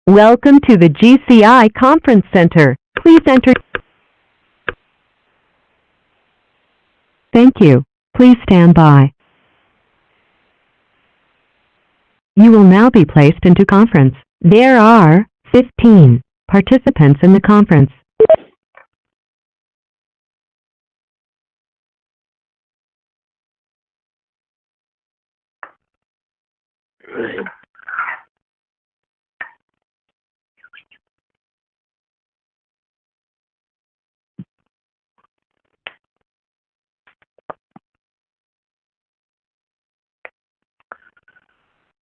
Welcome to the GCI Conference Center. Please enter. Thank you. Please stand by. You will now be placed into conference. There are 15 participants in the conference.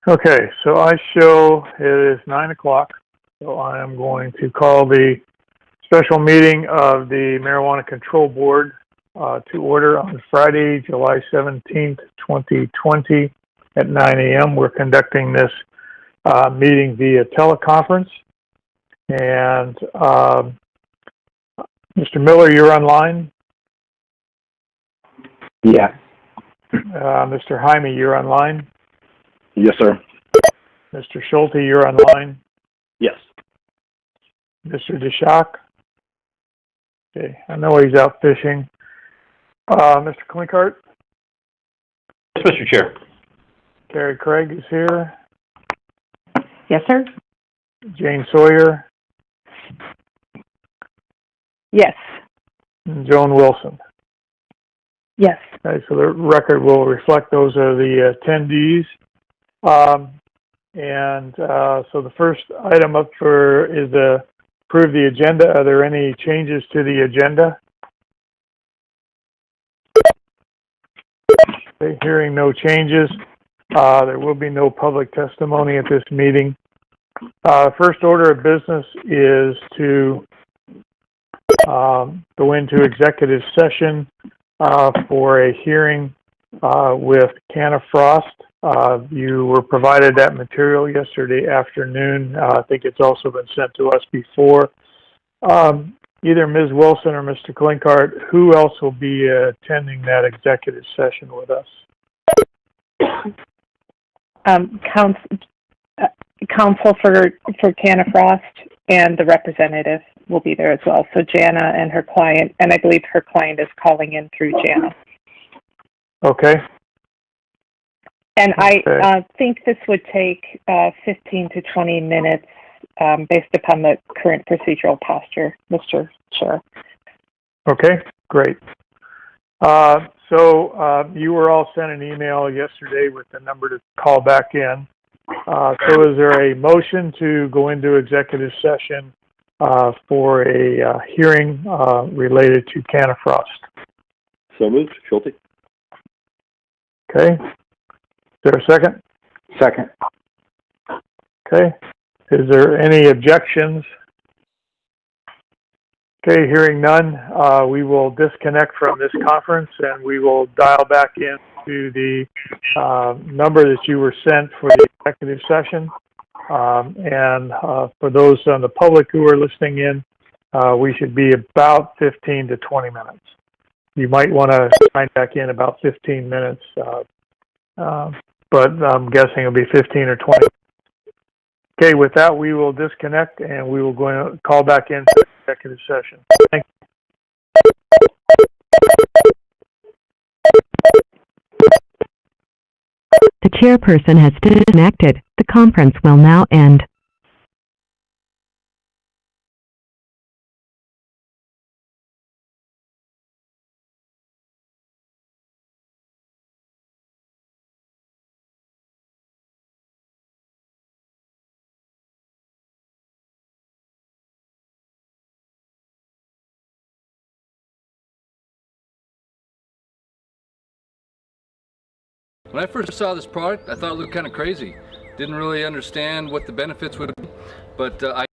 Okay, so I show it is 9 o'clock, so I am going to call the special meeting of the Marijuana Control Board to order on Friday, July 17th, 2020 at 9 a.m. We're conducting this meeting via teleconference, and Mr. Miller, you're online? Yeah. Mr. Jaime, you're online? Yes, sir. Mr. Schulte, you're online? Yes. Mr. DeShock? Okay, I know he's out fishing. Mr. Klinkart? Yes, Mr. Chair. Carrie Craig is here. Yes, sir. Jane Sawyer? Yes. And Joan Wilson. Yes. Okay, so the record will reflect those are the attendees. So the first item up is approve the agenda. Are there any changes to the agenda? Okay, hearing no changes, there will be no public testimony at this meeting. First order of business is to go into executive session for a hearing with Canna Frost. You were provided that material yesterday afternoon. I think it's also been sent to us before. Either Ms. Wilson or Mr. Klinkart, who else will be attending that executive session with us? Counsel for Canna Frost and the representative will be there as well. So Jana and her client, and I believe her client is calling in through Jana. Okay. And I think this would take 15 to 20 minutes based upon the current procedural posture, Mr. Chair. Okay, great. So you were all sent an email yesterday with the number to call back in. So is there a motion to go into executive session for a hearing related to Canna Frost? So moved. Schulte. Okay. Is there a second? Second. Okay. Is there any objections? Okay, hearing none, we will disconnect from this conference and we will dial back into the number that you were sent for the executive session. For those on the public who are listening in, we should be about 15 to 20 minutes. You might want to sign back in about 15 minutes, but I'm guessing it'll be 15 or 20. Okay, with that, we will disconnect and we will go and call back in for the executive session. Thank you. The chairperson has disconnected. The conference will now end. When I first saw this product, I thought it looked kind of crazy. Didn't really understand what the benefits would be, but I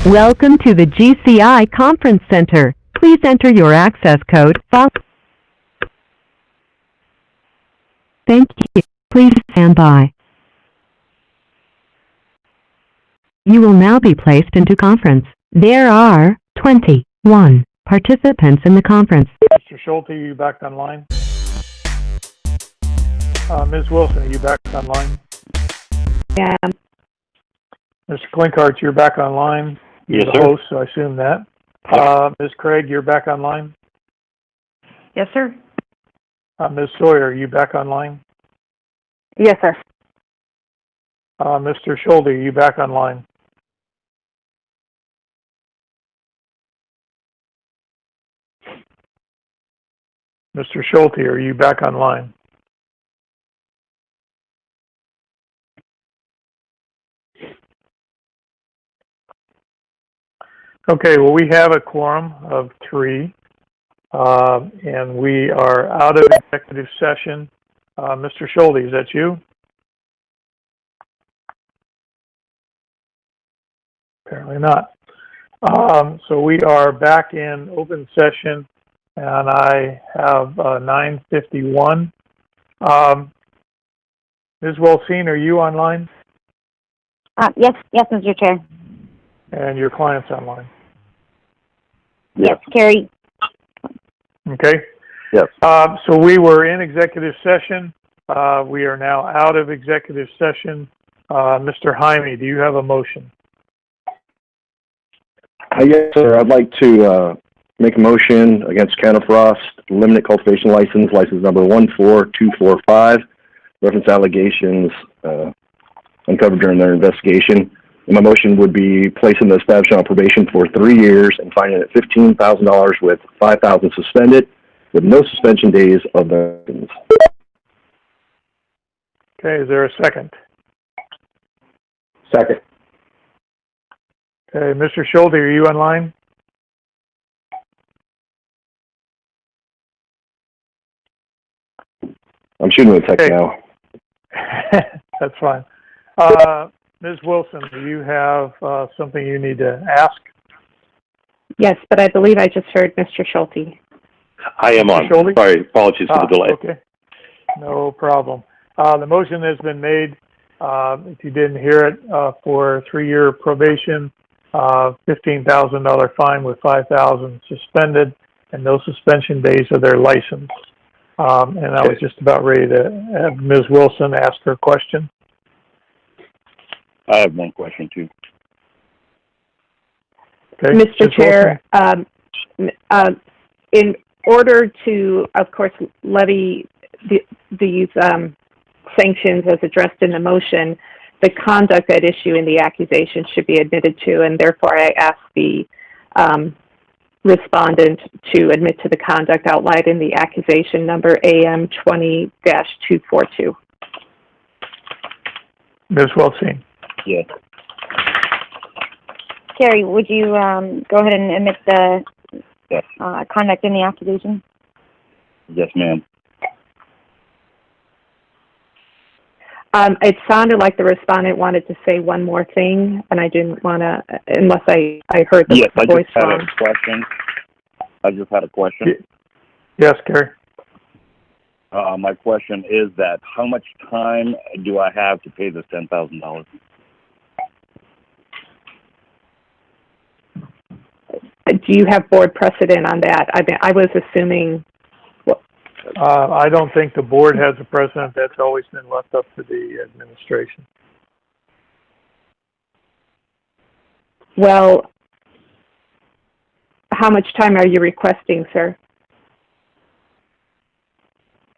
Welcome to the GCI Conference Center. Please enter your access code. Thank you. Please stand by. You will now be placed into conference. There are 21 participants in the conference. Mr. Schulte, are you back online? Ms. Wilson, are you back online? Yeah. Mr. Klinkhart, you're back online. You're Yes, the sir. host, so I assume that. Ms. Craig, you're back online. Yes, sir. Ms. Sawyer, are you back online? Yes, sir. Mr. Schulte, are you back online? Mr. Schulte, are you back online? Okay, well, we have a quorum of 3, and we are out of executive session. Mr. Schulte, is that you? Apparently not. So we are back in open session, and I have 9:51. Ms. Wilson, are you online? Yes, Mr. Chair. And your client's online? Yes, Carrie. Okay. Yes. So we were in executive session. We are now out of executive session. Mr. Jaime, do you have a motion? Yes, sir. I'd like to make a motion against Canafrost limited cultivation license number 14245, reference allegations uncovered during their investigation. And my motion would be placing the establishment on probation for 3 years and fining it $15,000 with $5,000 suspended, with no suspension days of the license. Okay, is there a second? Second. Okay, Mr. Schulte, are you online? I'm shooting a text Okay. now. That's fine. Ms. Wilson, do you have something you need to ask? Yes, but I believe I just heard Mr. Schulte. I am on. Schulte? Sorry, apologies for the delay. Okay, no problem. The motion has been made. If you didn't hear it, for 3-year probation, $15,000 fine with $5,000 suspended, and no suspension days of their license. And I was just about ready to have Ms. Wilson ask her question. I have one question too. Okay, Mr. Ms. Chair, in order to, of course, levy these sanctions as addressed in the motion, the conduct at issue in the accusation should be admitted to, and therefore I ask the respondent to admit to the conduct outlined in the accusation number AM 20-242. Ms. Wilson. Yes. Carrie, would you go ahead and admit the Yes. conduct in the accusation? Yes, ma'am. It sounded like the respondent wanted to say one more thing, and I didn't want to, unless I heard the voice wrong. Question. I just had a question. Yes, Gary. My question is that how much time do I have to pay this $10,000? Do you have board precedent on that? I mean, I was assuming. I don't think the board has a precedent. That's always been left up to the administration. Well, how much time are you requesting, sir?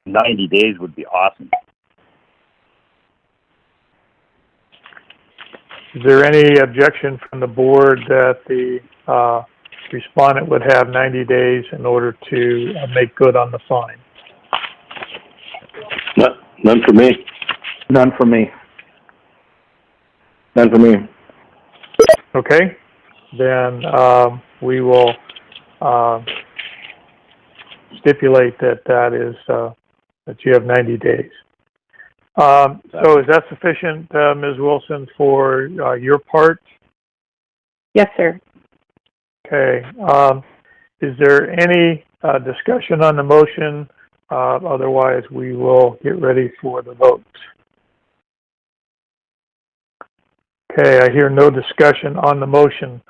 90 days would be awesome. Is there any objection from the board that the respondent would have 90 days in order to make good on the fine? None for me. None for me. None for me. Okay, then we will stipulate that is that you have 90 days. So is that sufficient, Ms. Wilson, for your part? Yes, sir. Okay. Is there any discussion on the motion? Otherwise, we will get ready for the vote. Okay, I hear no discussion on the motion.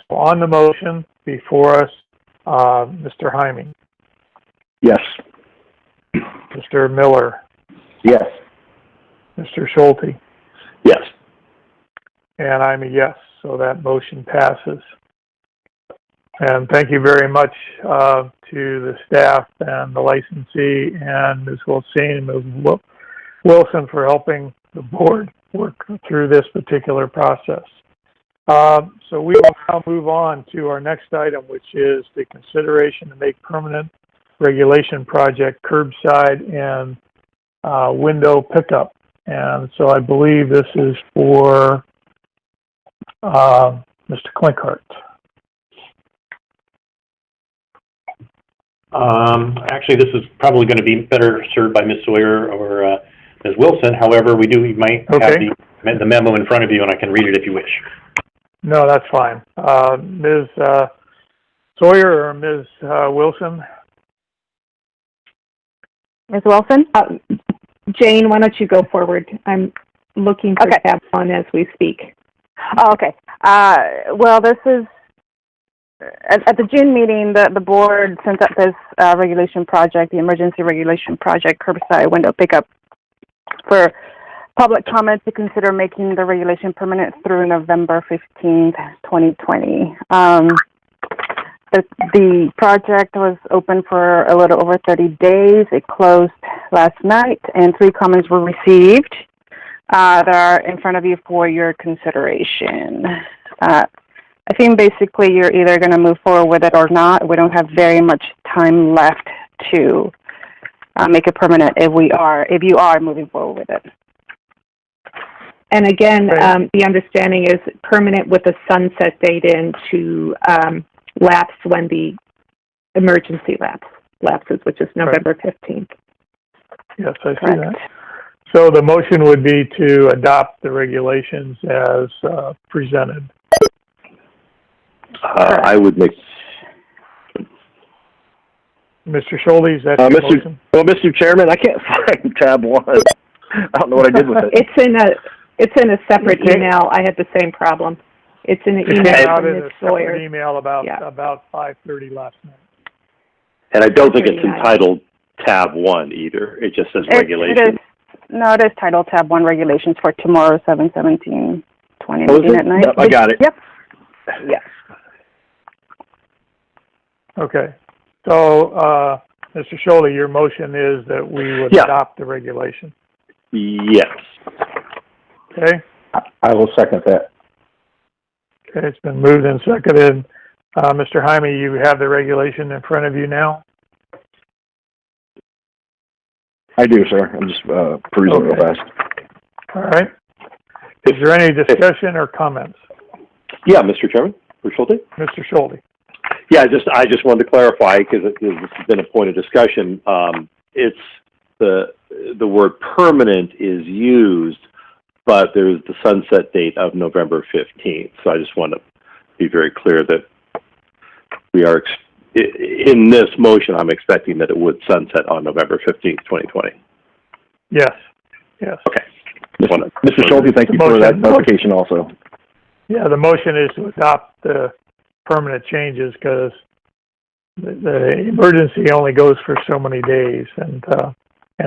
So on the motion before us, Mr. Hyman, Yes. Mr. Miller, Yes. Mr. Schulte, Yes. and I'm a yes, so that motion passes. And thank you very much to the staff and the licensee and Ms. Wilson and Ms. Wilson for helping the board work through this particular process. So we will now move on to our next item, which is the consideration to make permanent regulation project curbside and window pickup. And so I believe this is for Mr. Klinkhart. Actually, this is probably going to be better served by Ms. Sawyer or Ms. Wilson. However, we might have the memo in front of you, and I can read it if you wish. No, that's fine. Ms. Sawyer or Ms. Wilson? Ms. Wilson? Jane, why don't you go forward? I'm looking for Okay. tab 1 as we speak. Oh, okay. Well, this is, at the June meeting, the board sent up this regulation project, the emergency regulation project, curbside window pickup, for public comment to consider making the regulation permanent through November 15th, 2020. The project was open for a little over 30 days. It closed last night, and 3 comments were received that are in front of you for your consideration. I think basically you're either going to move forward with it or not. We don't have very much time left to make it permanent if you are moving forward with it. And again, Right. the understanding is permanent with a sunset date into lapse when the emergency lapses, which is November 15th. Yes, I see Correct. that. So the motion would be to adopt the regulations as presented. I would make, Mr. Schulte, is that your motion? Mr. Chairman, I can't find tab 1. I don't know what I did with it. It's in a separate Okay. email. I had the same problem. It's in an It came email out from in Ms. a separate Sawyer. email about Yeah. 5:30 last night. And I don't think it's 39. entitled tab 1 either. It just says It regulation. is titled tab 1 regulations for tomorrow, 7/17/2019 Oh, is meeting it? at night. Yep, I got it. Yep. Yes. Okay. So, Mr. Schulte, your motion is that we would Yeah. adopt the regulation. Yes. Okay? I will second that. Okay, it's been moved and seconded. Mr. Hyman, you have the regulation in front of you now? I do, sir. I'm just perusing real fast. All right. Is there any discussion or comments? Yeah, Mr. Chairman, for Schulte? Mr. Schulte? Yeah, I just wanted to clarify, because this has been a point of discussion. It's the word permanent is used, but there's the sunset date of November 15th. So I just want to be very clear that we are, in this motion, I'm expecting that it would sunset on November 15th, 2020. Yes. Yes. Okay. Mr. Schulte, thank you for that clarification also. Yeah, the motion is to adopt the permanent changes because the emergency only goes for so many days, and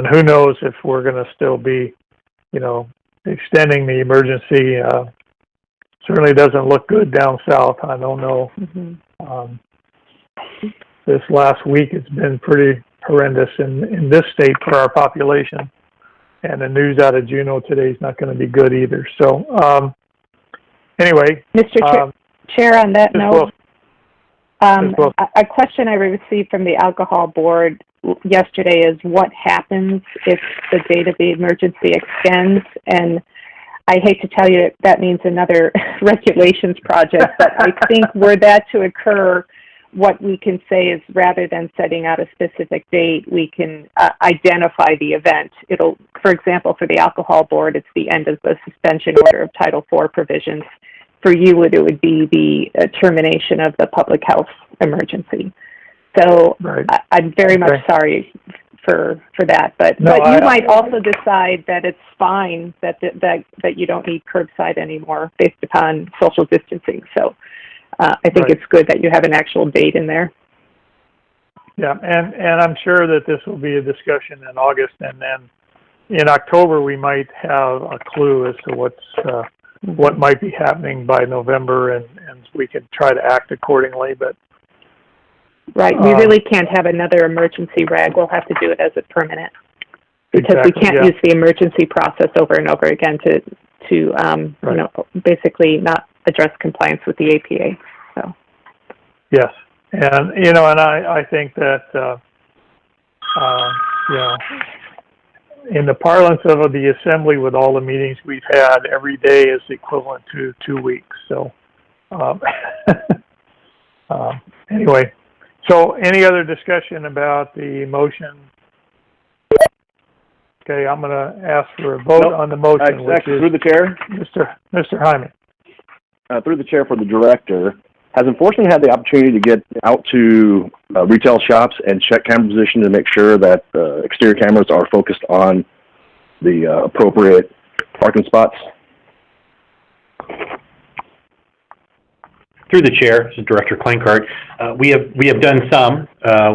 who knows if we're going to still be, extending the emergency. Certainly doesn't look good down south. I don't know. Mm-hmm. This last week it's been pretty horrendous in this state for our population, and the news out of Juneau today is not going to be good either. So, anyway. Mr. Chair, on that Ms. note, Wilson. a question I received from the alcohol board yesterday is what happens if the date of the emergency extends? And I hate to tell you that means another regulations project, but I think were that to occur, what we can say is rather than setting out a specific date, we can identify the event. It'll, for example, for the alcohol board, it's the end of the suspension order of Title IV provisions. for you, it would be the termination of the public health emergency. So Right. I'm very much sorry for that, but you might also decide that it's fine that you don't need curbside anymore based upon social distancing. So I think it's good that you have an actual date in there. Yeah, and I'm sure that this will be a discussion in August, and then in October we might have a clue as to what might be happening by November, and we can try to act accordingly. But right, we really can't have another emergency reg. We'll have to do it as a permanent, because we can't use the emergency process over and over again to you know, basically not address compliance with the APA. So yes, and you know, and I think that you know, in the parlance of the assembly, with all the meetings we've had, every day is equivalent to 2 weeks. So anyway, so any other discussion about the motion? Okay, I'm going to ask for a vote on the motion, which is through the chair. Mr. Hyman. Through the chair for the director, has enforcement had the opportunity to get out to retail shops and check camera position to make sure that exterior cameras are focused on the appropriate parking spots? Through the chair, this is Director Kleinkart. We have done some.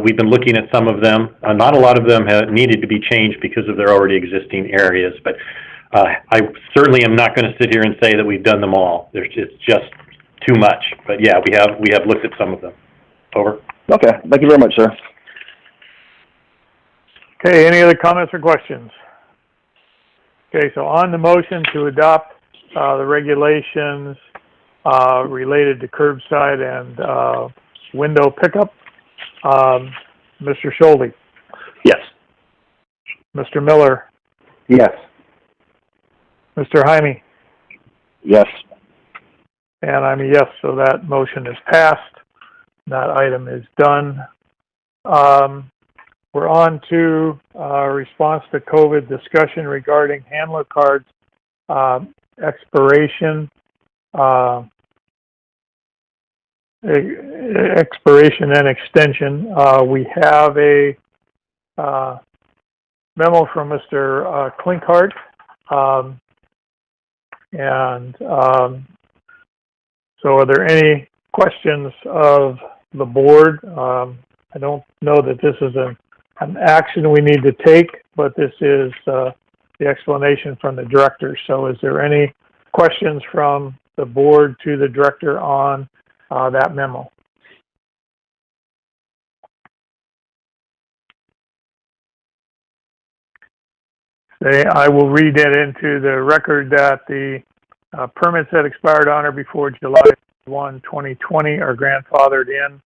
We've been looking at some of them. Not a lot of them have needed to be changed because of their already existing areas, but I certainly am not going to sit here and say that we've done them all. It's just too much. But yeah, we have looked at some of them. Over. Okay, thank you very much, sir. Okay, any other comments or questions? Okay, so on the motion to adopt the regulations related to curbside and window pickup, Mr. Schulte. Yes. Mr. Miller. Yes. Mr. Hyme. Yes. And I'm a yes, so that motion is passed. That item is done. We're on to response to COVID discussion regarding handler cards expiration. Expiration and extension. We have a memo from Mr. Kleinkart, so are there any questions of the board? I don't know that this is an action we need to take, but this is the explanation from the director. So is there any questions from the board to the director on that memo? I will read it into the record that the permits that expired on or before July 1, 2020 are grandfathered in.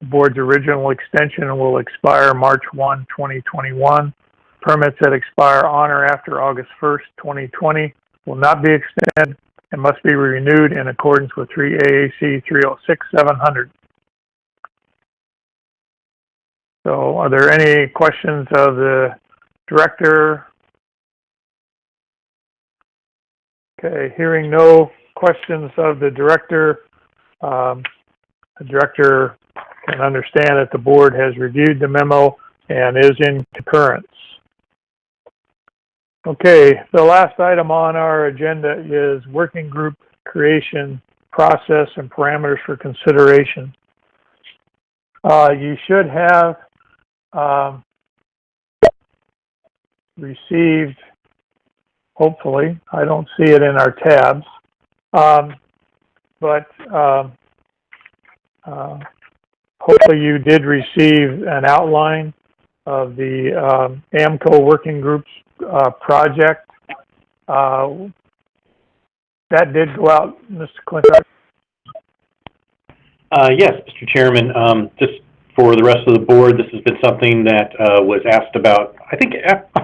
The board's original extension will expire March 1, 2021. Permits that expire on or after August 1st, 2020 will not be extended and must be renewed in accordance with 3 AAC 306-700. So are there any questions of the director? Okay, hearing no questions of the director can understand that the board has reviewed the memo and is in concurrence. Okay, the last item on our agenda is working group creation process and parameters for consideration. You should have received, hopefully, I don't see it in our tabs, but hopefully you did receive an outline of the AMCO working groups project. That did go out, Mr. Clinton. Yes, Mr. Chairman. Just for the rest of the board, this has been something that was asked about, I think,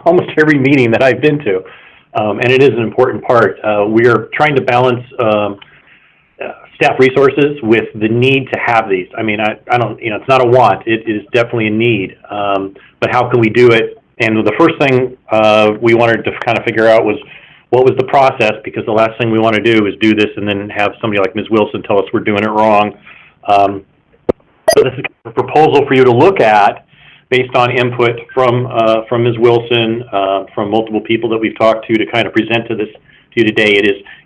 almost every meeting that I've been to, and it is an important part. We are trying to balance staff resources with the need to have these. I mean, I don't, you know, it's not a want. It is definitely a need. But how can we do it? And the first thing we wanted to kind of figure out was, what was the process, because the last thing we want to do is do this and then have somebody like Ms. Wilson tell us we're doing it wrong. So this is a proposal for you to look at based on input from Ms. Wilson, from multiple people that we've talked to kind of present to you today.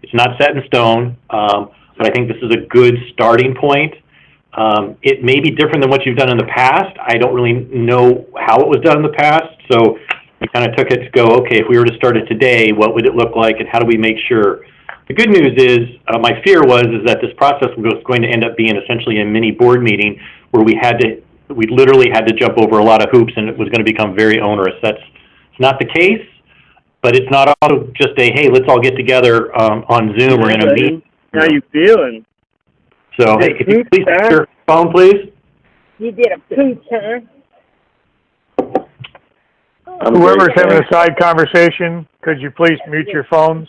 It's not set in stone, but I think this is a good starting point. It may be different than what you've done in the past. I don't really know how it was done in the past, so we kind of took it to go, okay, if we were to start it today, what would it look like, and how do we make sure? The good news is, my fear was that this process was going to end up being essentially a mini board meeting where we literally had to jump over a lot of hoops, and it was going to become very onerous. That's not the case, but it's not also just a, hey, let's all get together on Zoom or in a meeting. How you feeling? So, hey, if you please take your phone, please. You did a pooch, huh? Whoever's having a side conversation, could you please mute your phones?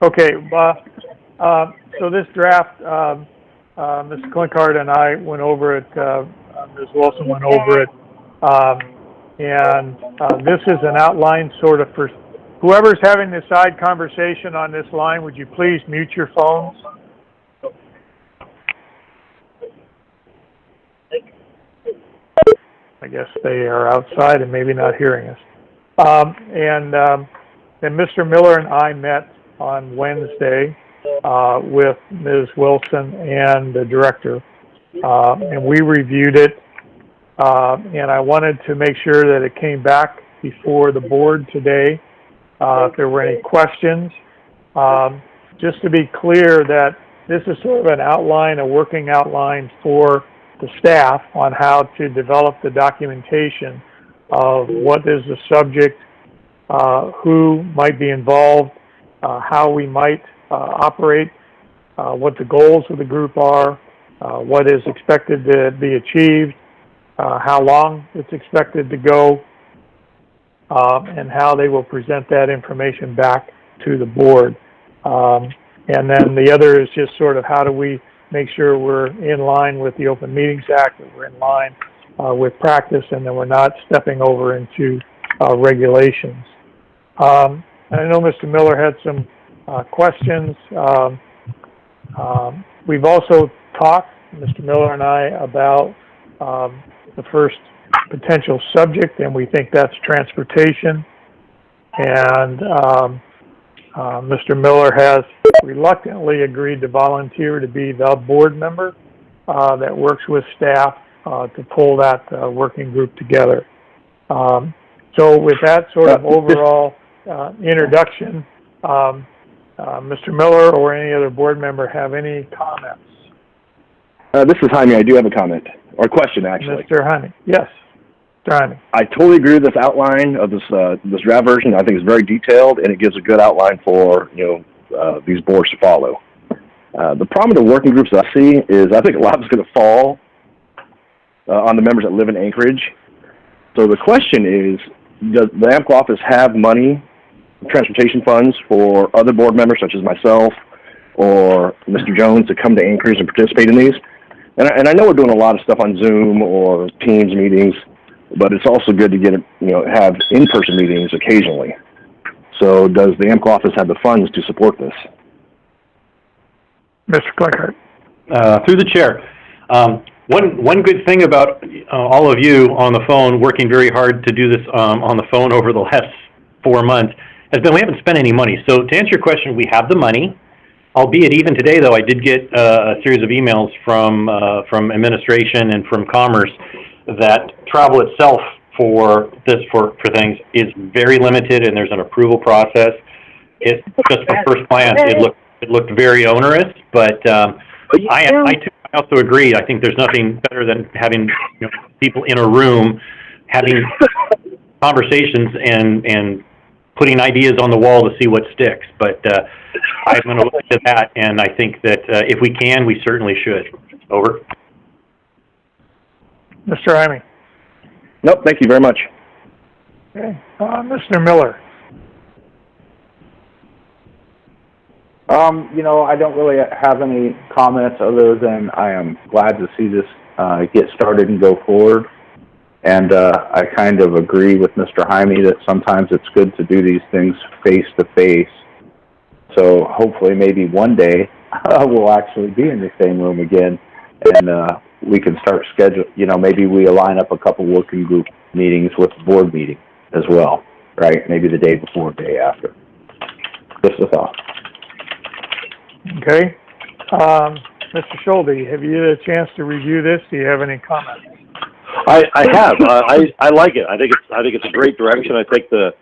Okay, so this draft, Mr. Klinkhardt and I went over it, Ms. Wilson went over it, and this is an outline sort of for whoever's having the side conversation on this line. Would you please mute your phones? I guess they are outside and maybe not hearing us. Then Mr. Miller and I met on Wednesday with Ms. Wilson and the director, and we reviewed it, and I wanted to make sure that it came back before the board today. If there were any questions, just to be clear that this is sort of an outline, a working outline for the staff on how to develop the documentation of what is the subject, who might be involved, how we might operate, what the goals of the group are, what is expected to be achieved, how long it's expected to go, and how they will present that information back to the board. And then the other is just sort of how do we make sure we're in line with the Open Meetings Act, that we're in line with practice, and that we're not stepping over into regulations. And I know Mr. Miller had some questions. We've also talked, Mr. Miller and I, about the first potential subject, and we think that's transportation. And Mr. Miller has reluctantly agreed to volunteer to be the board member that works with staff to pull that working group together. So with that sort of overall introduction, Mr. Miller or any other board member have any comments? This is Jaime. I do have a comment, or a question, actually. Mr. Jaime, yes. Mr. Jaime. I totally agree with this outline of this draft version. I think it's very detailed, and it gives a good outline for, these boards to follow. The problem with the working groups that I see is I think a lot of it's going to fall on the members that live in Anchorage. So the question is, does the AMCO office have money, transportation funds, for other board members such as myself or Mr. Jones to come to Anchorage and participate in these? And I know we're doing a lot of stuff on Zoom or Teams meetings, but it's also good to get, have in-person meetings occasionally. So does the AMCO office have the funds to support this? Mr. Klinkhardt. Through the chair. One good thing about all of you on the phone working very hard to do this on the phone over the last 4 months has been we haven't spent any money. So to answer your question, we have the money. Albeit even today, though, I did get a series of emails from administration and from Commerce that travel itself for things is very limited, and there's an approval process. It just at first glance it looked very onerous, but I also agree. I think there's nothing better than having people in a room having conversations and putting ideas on the wall to see what sticks. But I'm going to look at that, and I think that if we can, we certainly should. Over. Mr. Jaime. Nope, thank you very much. Okay. Mr. Miller. I don't really have any comments other than I am glad to see this get started and go forward. And I kind of agree with Mr. Jaime that sometimes it's good to do these things face to face. So hopefully maybe one day we'll actually be in the same room again, and we can start schedule. Maybe we line up a couple working group meetings with the board meeting as well, right? Maybe the day before, day after. Just a thought. Okay. Mr. Schulte, have you had a chance to review this? Do you have any comments? I have. I like it. I think it's a great direction. I think the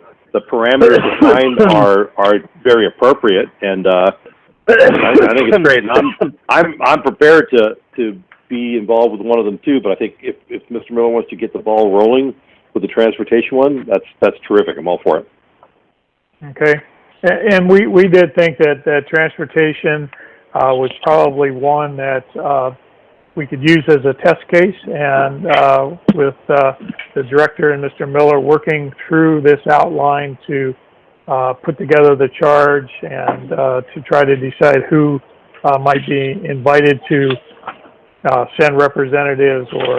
parameters defined are very appropriate, and I think it's great. And I'm prepared to be involved with one of them too. But I think if Mr. Miller wants to get the ball rolling with the transportation one, that's terrific. I'm all for it. Okay. And we did think that transportation was probably one that we could use as a test case, and with the director and Mr. Miller working through this outline to put together the charge and to try to decide who might be invited to send representatives or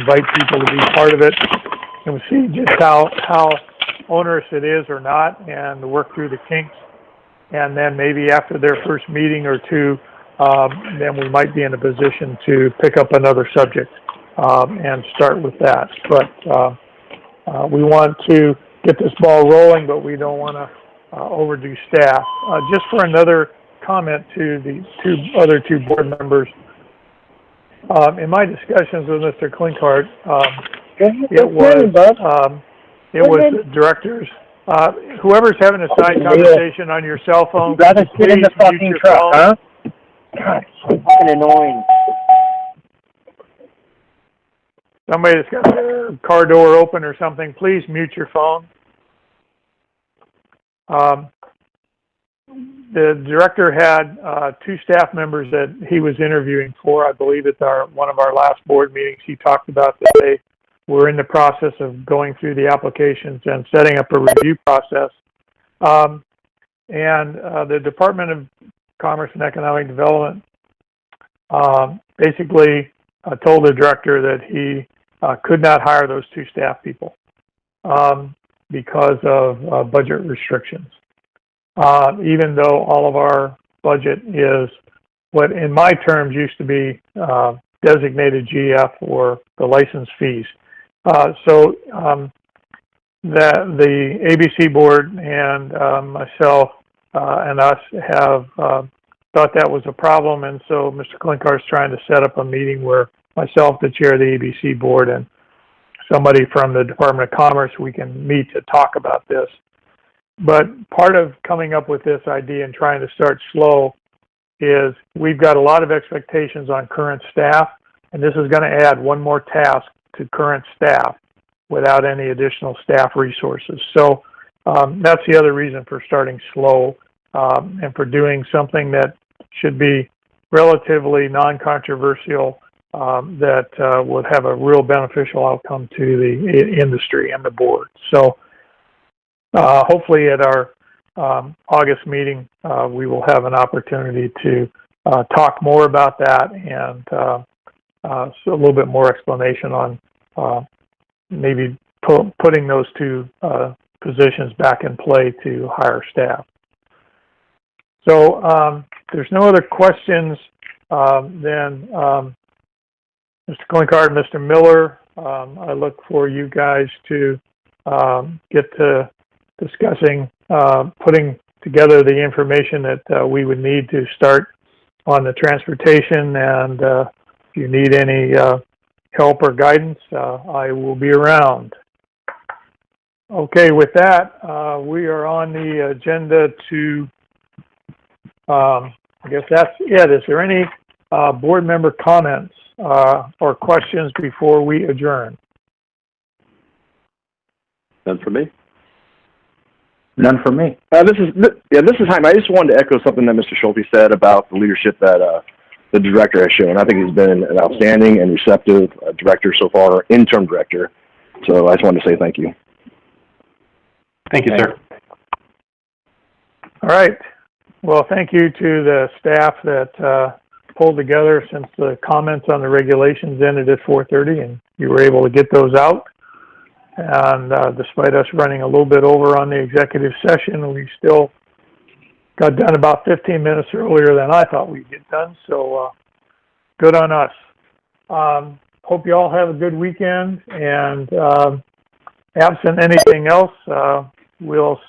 invite people to be part of it, and we see just how onerous it is or not, and work through the kinks. And then maybe after their first meeting or two, then we might be in a position to pick up another subject and start with that. But we want to get this ball rolling, but we don't want to overdo staff. Just for another comment to the other two board members, in my discussions with Mr. Klinkart, it was directors. Whoever's having a side conversation on your cell phone, You'd rather sit in the fucking truck, huh? God, so fucking annoying. Somebody that's got their car door open or something, please mute your phone. The director had two staff members that he was interviewing for. I believe at one of our last board meetings, he talked about that they were in the process of going through the applications and setting up a review process. And the Department of Commerce and Economic Development basically told the director that he could not hire those two staff people because of budget restrictions. Even though all of our budget is what in my terms used to be designated GF or the license fees. So the ABC board and myself and us have thought that was a problem, and so Mr. Klinkart's trying to set up a meeting where myself, the chair of the ABC board, and somebody from the Department of Commerce, we can meet to talk about this. But part of coming up with this idea and trying to start slow is we've got a lot of expectations on current staff, and this is going to add one more task to current staff without any additional staff resources. So that's the other reason for starting slow and for doing something that should be relatively non-controversial that would have a real beneficial outcome to the industry and the board. So hopefully at our August meeting, we will have an opportunity to talk more about that and so a little bit more explanation on maybe putting those two positions back in play to hire staff. So there's no other questions, then Mr. Klinkart and Mr. Miller, I look for you guys to get to discussing putting together the information that we would need to start on the transportation, and if you need any help or guidance, I will be around. Okay, with that, we are on the agenda to, I guess that's it. Is there any board member comments or questions before we adjourn? None for me. None for me. This is Jaime. I just wanted to echo something that Mr. Schulte said about the leadership that the director has shown. I think he's been an outstanding and receptive director so far, interim director. So I just wanted to say thank you. Thank you, sir. All right. Well, thank you to the staff that pulled together since the comments on the regulations ended at 4:30, and you were able to get those out. And despite us running a little bit over on the executive session, we still got done about 15 minutes earlier than I thought we'd get done. So good on us. Hope you all have a good weekend. And absent anything else, we'll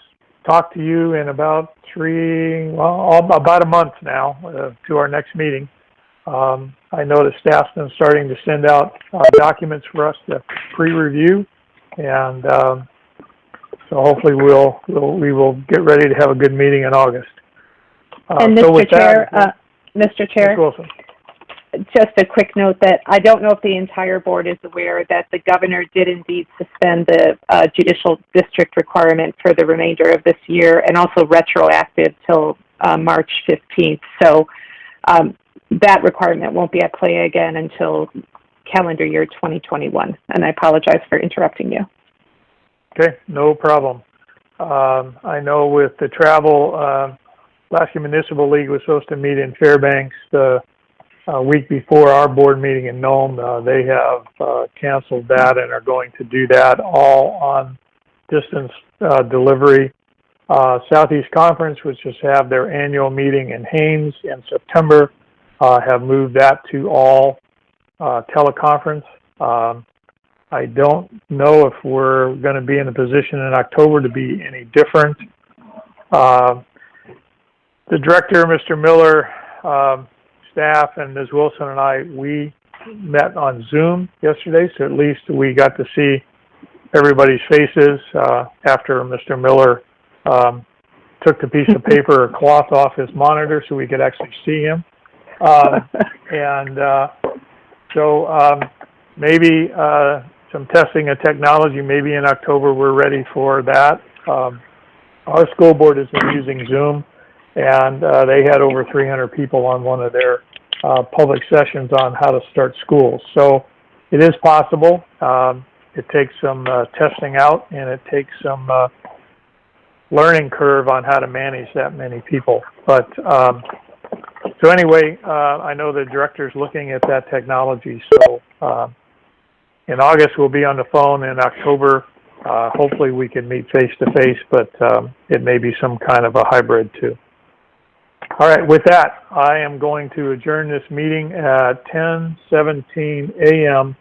talk to you in about about a month now to our next meeting. I know the staff's been starting to send out documents for us to pre-review, and so hopefully we will get ready to have a good meeting in August. And Mr. Chair, Mr. Chair, Wilson. Just a quick note that I don't know if the entire board is aware that the governor did indeed suspend the judicial district requirement for the remainder of this year, and also retroactive till March 15th. So that requirement won't be at play again until calendar year 2021. And I apologize for interrupting you. Okay, no problem. I know with the travel, Alaska Municipal League was supposed to meet in Fairbanks the week before our board meeting in Nome. They have canceled that and are going to do that all on distance delivery. Southeast Conference, which just have their annual meeting in Haines in September, have moved that to all teleconference. I don't know if we're going to be in a position in October to be any different. The director, Mr. Miller, staff, and Ms. Wilson and I, we met on Zoom yesterday, so at least we got to see everybody's faces after Mr. Miller took the piece of paper or cloth off his monitor so we could actually see him. So maybe some testing of technology, maybe in October we're ready for that. Our school board has been using Zoom, and they had over 300 people on one of their public sessions on how to start schools. So it is possible. It takes some testing out, and it takes some learning curve on how to manage that many people. But so anyway, I know the director's looking at that technology. So in August we'll be on the phone. In October, hopefully we can meet face to face, but it may be some kind of a hybrid too. All right, with that, I am going to adjourn this meeting at 10:17 a.m.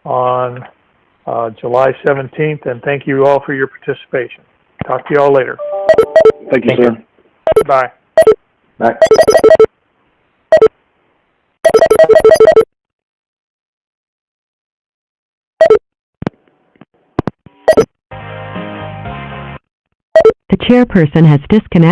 on July 17th, and thank you all for your participation. Talk to you all later. Thank you, sir. Bye. Bye. The chairperson has disconnected.